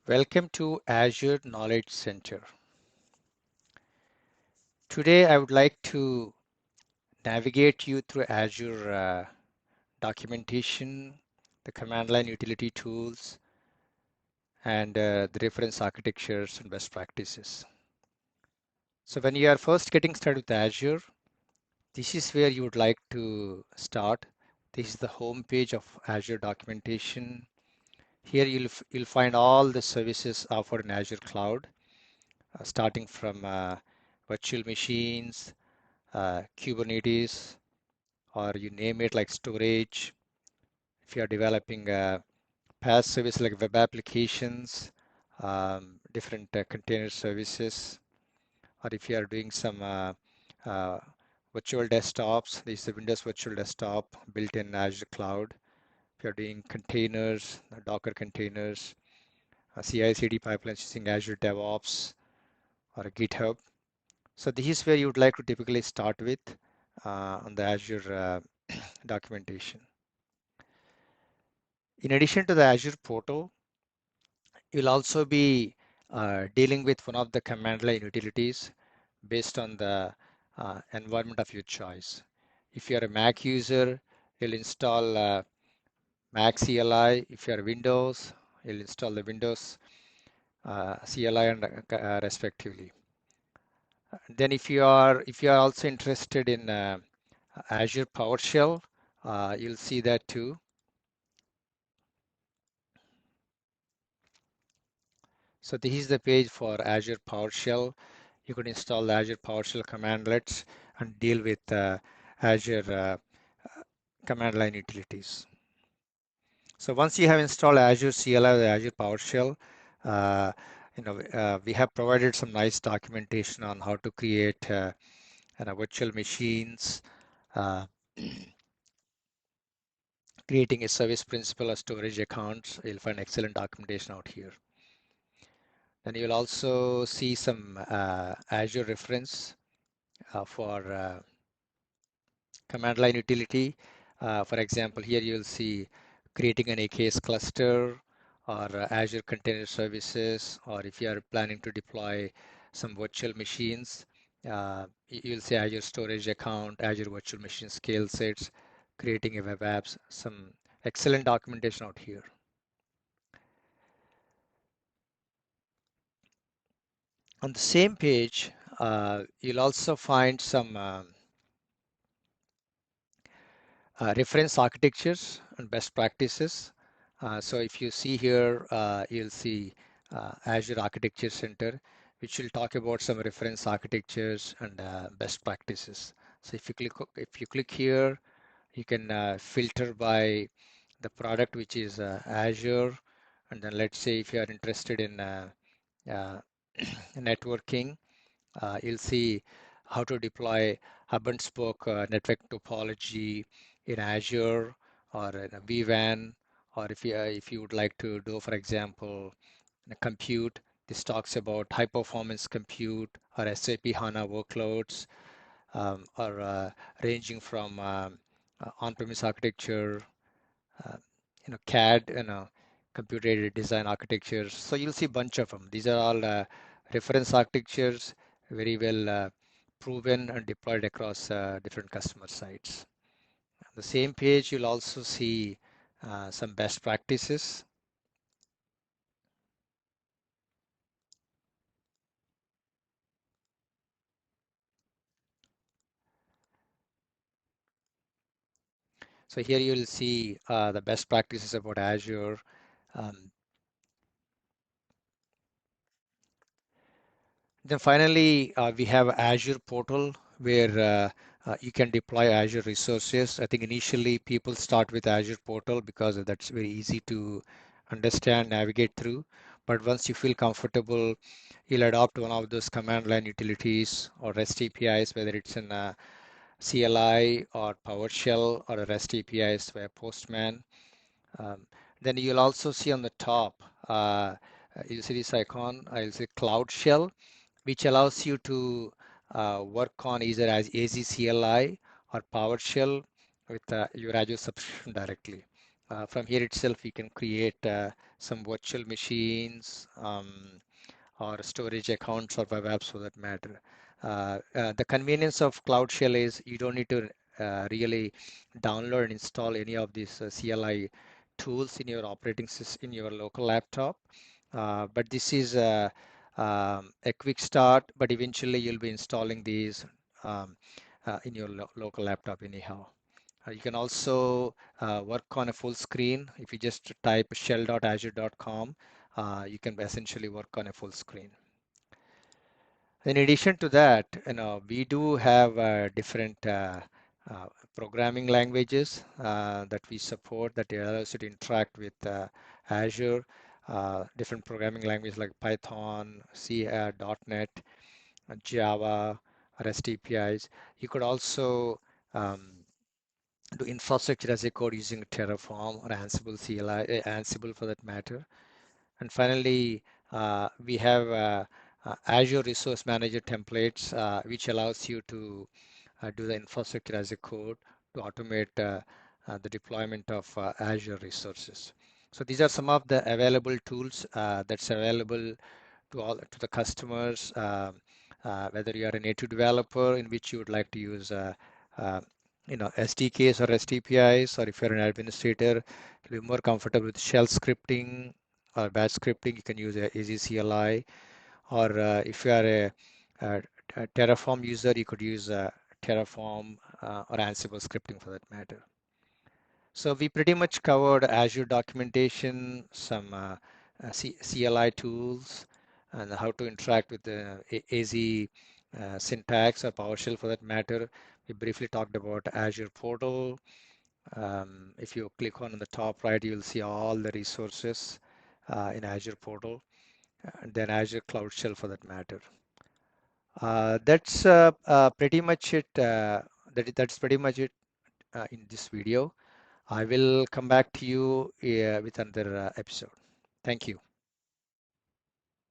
Welcome to Azure Knowledge Center. Today I would like to navigate you through Azure documentation, the command line utility tools, and the reference architectures and best practices. So when you are first getting started with Azure, this is where you would like to start. This is the home page of Azure documentation. Here you'll find all the services offered in Azure Cloud, starting from virtual machines, Kubernetes, or you name it like storage. If you are developing a PaaS service like web applications, different container services, or if you are doing some uh, virtual desktops, this is the Windows Virtual Desktop built in Azure Cloud. If you're doing containers, Docker containers, CI/CD pipelines using Azure DevOps or GitHub. So this is where you would like to typically start with on the Azure documentation. In addition to the Azure portal, you'll also be dealing with one of the command line utilities based on the environment of your choice. If you're a Mac user, you'll install Mac CLI. If you're Windows, you'll install the Windows CLI and respectively. Then if you are also interested in Azure PowerShell, you'll see that too. So this is the page for Azure PowerShell. You could install the Azure PowerShell commandlets and deal with Azure command line utilities. So once you have installed Azure CLI or Azure PowerShell, uh, we have provided some nice documentation on how to create virtual machines, uh, creating a service principal or storage accounts. You'll find excellent documentation out here. Then you'll also see some Azure reference for command line utility. For example, here you'll see creating an AKS cluster or Azure Container Services, or if you are planning to deploy some virtual machines, you'll see Azure Storage Account, Azure Virtual Machine Scale Sets, creating a web apps, some excellent documentation out here. On the same page, you'll also find some reference architectures and best practices. So if you see here, you'll see Azure Architecture Center, which will talk about some reference architectures and best practices. So if you click here, you can filter by the product, which is Azure, and then let's say if you are interested in uh, networking, you'll see how to deploy hub and spoke network topology in Azure or in a vWAN, or if you would like to do, for example, in a compute. This talks about high performance compute or SAP HANA workloads, or ranging from on-premise architecture, uh, CAD, computer-aided design architectures. So you'll see a bunch of them. These are all reference architectures, very well proven and deployed across different customer sites. On the same page, you'll also see some best practices. So here you'll see the best practices about Azure. Um, Then finally, we have Azure portal where you can deploy Azure resources. I think initially people start with Azure portal because that's very easy to understand, navigate through. But once you feel comfortable, you'll adopt one of those command line utilities or REST APIs, whether it's in CLI or PowerShell or a REST APIs via Postman. Um, then you'll also see on the top, you'll see this icon, I'll say Cloud Shell, which allows you to work on either as AZCLI or PowerShell with your Azure subscription directly. From here itself, you can create some virtual machines, or storage accounts or web apps for that matter. The convenience of Cloud Shell is you don't need to really download and install any of these CLI tools in your operating system in your local laptop. But this is a quick start, but eventually you'll be installing these um, in your local laptop anyhow. You can also work on a full screen. If you just type shell.azure.com, you can essentially work on a full screen. In addition to that, we do have different uh, programming languages that we support that allows you to interact with Azure. Different programming languages like Python, C, .NET, Java, REST APIs. You could also do infrastructure as a code using Terraform or Ansible CLI, Ansible for that matter. And finally, we have Azure Resource Manager templates, which allows you to do the infrastructure as a code to automate the deployment of Azure resources. So these are some of the available tools that's available to the customers, whether you are a native developer in which you would like to use uh, SDKs or REST APIs, or if you're an administrator, you'll be more comfortable with shell scripting or batch scripting, you can use Easy CLI, or if you are a Terraform user, you could use Terraform or Ansible scripting for that matter. So we pretty much covered Azure documentation, some CLI tools, and how to interact with the AZ syntax or PowerShell for that matter. We briefly talked about Azure Portal. If you click on the top right, you'll see all the resources in Azure Portal, and then Azure Cloud Shell for that matter. That's pretty much it. That's pretty much it in this video. I will come back to you with another episode. Thank you.